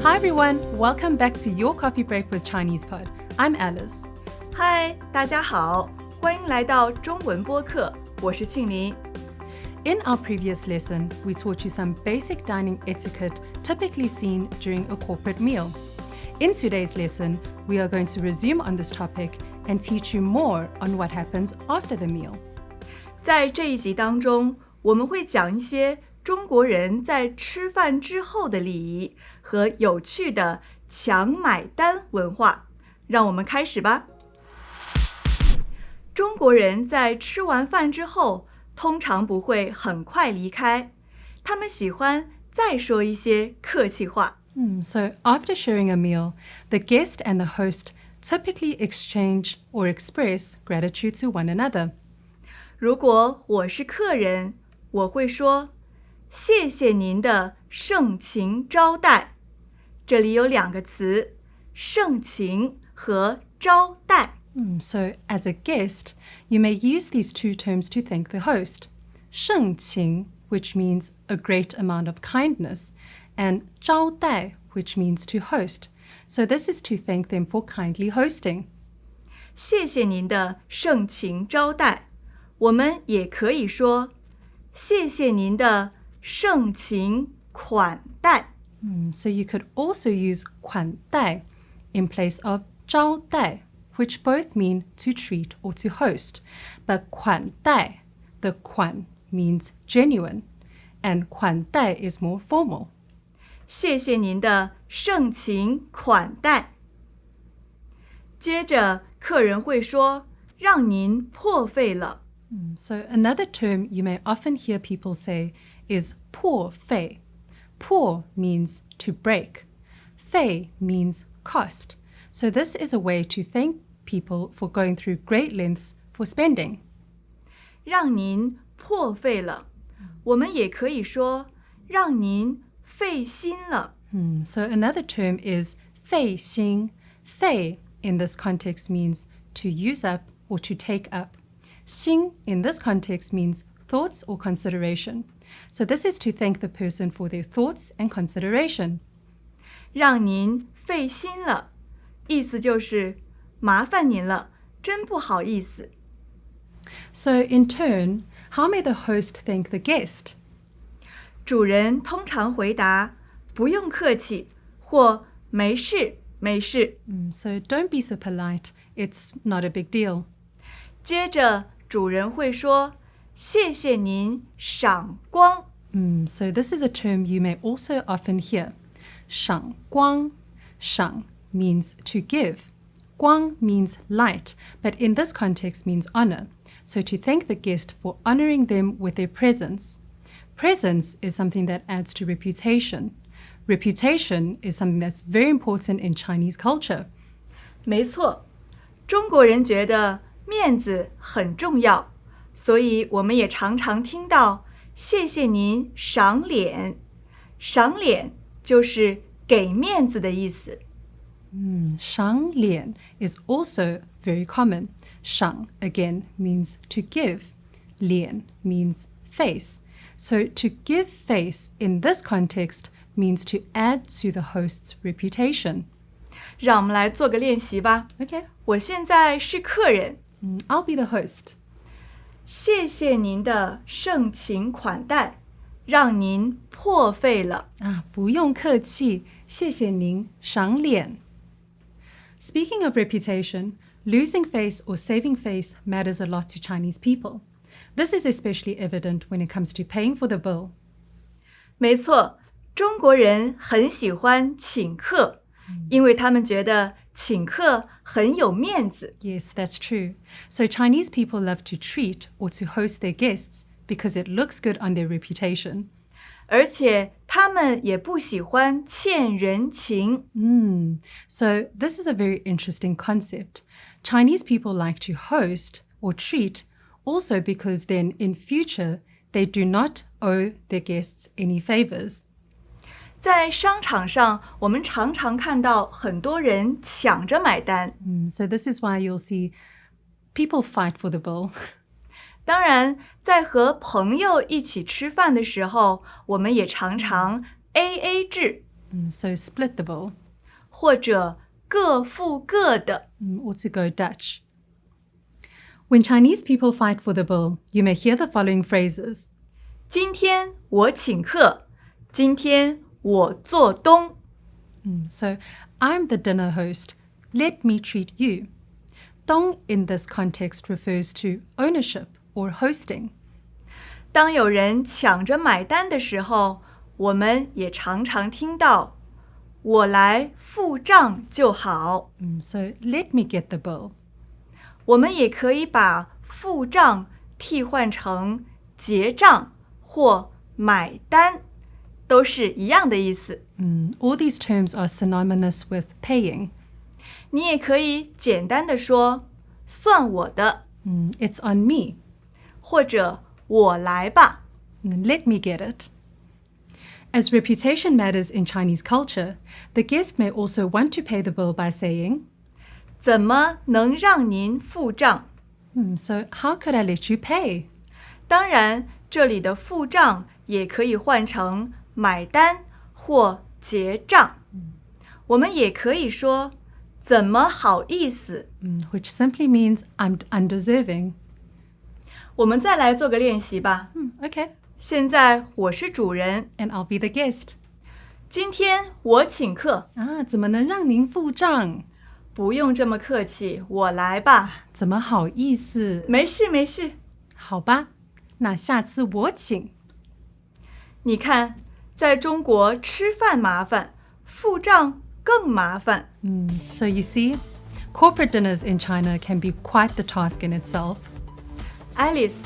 Hi everyone, welcome back to your coffee break with Chinese Pod. I'm Alice. Hi, 大家好，欢迎来到中文播客，我是庆林。In our previous lesson, we taught you some basic dining etiquette typically seen during a corporate meal. In today's lesson, we are going to resume on this topic and teach you more on what happens after the meal. 在这一集当中，我们会讲一些中国人在吃饭之后的礼仪和有趣的抢买单文化。让我们开始吧。中国人在吃完饭之后，通常不会很快离开，他们喜欢再说一些客气话。So after sharing a meal, the guest and the host typically exchange or express gratitude to one another. 如果我是客人，我会说谢谢您的盛情招待。这里有两个词，盛情和招待。So as a guest, you may use these two terms to thank the host. 盛情, which means a great amount of kindness, and 招待, which means to host. So this is to thank them for kindly hosting. 谢谢您的盛情招待。我们也可以说谢谢您的盛情款待。So you could also use 款待 in place of 招待, which both mean to treat or to host. But 款待, the 款 means genuine, and 款待 is more formal. 谢谢您的盛情款待。接着，客人会说让您破费了。So another term you may often hear people say is 破费. 破 means to break. 费 means cost. So this is a way to thank people for going through great lengths for spending. 让您破费了。我们也可以说让您费心了。So another term is 费心. 费 in this context means to use up or to take up. 心 in this context means thoughts or consideration. So this is to thank the person for their thoughts and consideration. 让您费心了，意思就是麻烦您了，真不好意思。So in turn, how may the host thank the guest? 主人通常回答不用客气或没事没事。So don't be so polite. It's not a big deal. 接着主人会说谢谢您赏光。So this is a term you may also often hear. 赏光. 赏 means to give. 光 means light, but in this context means honor. So to thank the guest for honoring them with their presence. Presence is something that adds to reputation. Reputation is something that's very important in Chinese culture. 没错，中国人觉得面子很重要，所以我们也常常听到谢谢您赏脸。赏脸就是给面子的意思。赏脸 is also very common. 赏 again means to give. 脸 means face. So to give face in this context means to add to the host's reputation. 让我们来做个练习吧。Okay. 我现在是客人。I'll be the host. 谢谢您的盛情款待，让您破费了。不用客气，谢谢您，赏脸。Speaking of reputation, losing face or saving face matters a lot to Chinese people. This is especially evident when it comes to paying for the bill. 没错，中国人很喜欢请客，因为他们觉得请客很有面子。Yes, that's true. So Chinese people love to treat or to host their guests because it looks good on their reputation. 而且他们也不喜欢欠人情。So this is a very interesting concept. Chinese people like to host or treat also because then in future they do not owe their guests any favors. 在商场上，我们常常看到很多人抢着买单。So this is why you'll see people fight for the bill. 当然，在和朋友一起吃饭的时候，我们也常常 AA 制。So split the bill. 或者各付各的。Or to go Dutch. When Chinese people fight for the bill, you may hear the following phrases. 今天我请客，今天我做东。So, I'm the dinner host. Let me treat you. Dong in this context refers to ownership or hosting. 当有人抢着买单的时候，我们也常常听到我来付账就好。So, let me get the bill. 我们也可以把付账替换成结账或买单，都是一样的意思。All these terms are synonymous with paying. 你也可以简单的说算我的， It's on me. 或者我来吧。Let me get it. As reputation matters in Chinese culture, the guest may also want to pay the bill by saying, 怎么能让您付账？ So how could I let you pay? 当然，这里的付账也可以换成买单或结账。我们也可以说怎么好意思。Which simply means I'm undeserving. 我们再来做个练习吧。Okay. 现在我是主人， And I'll be the guest. 今天我请客，怎么能让您付账？不用这么客气，我来吧。怎么好意思？没事没事。好吧，那下次我请。你看，在中国吃饭麻烦，付账更麻烦。So you see, corporate dinners in China can be quite the task in itself. Alice，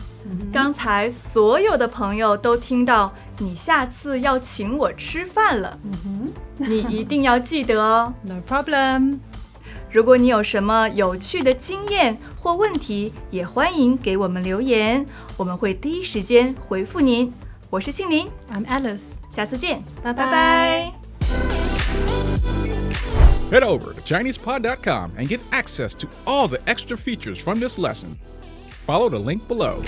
刚才所有的朋友都听到你下次要请我吃饭了，你一定要记得哦。No problem. 如果你有什么有趣的经验或问题，也欢迎给我们留言，我们会第一时间回复您。我是庆玲， I'm Alice. 下次见，拜拜拜拜。Head over to ChinesePod.com and get access to all the extra features from this lesson. Follow the link below.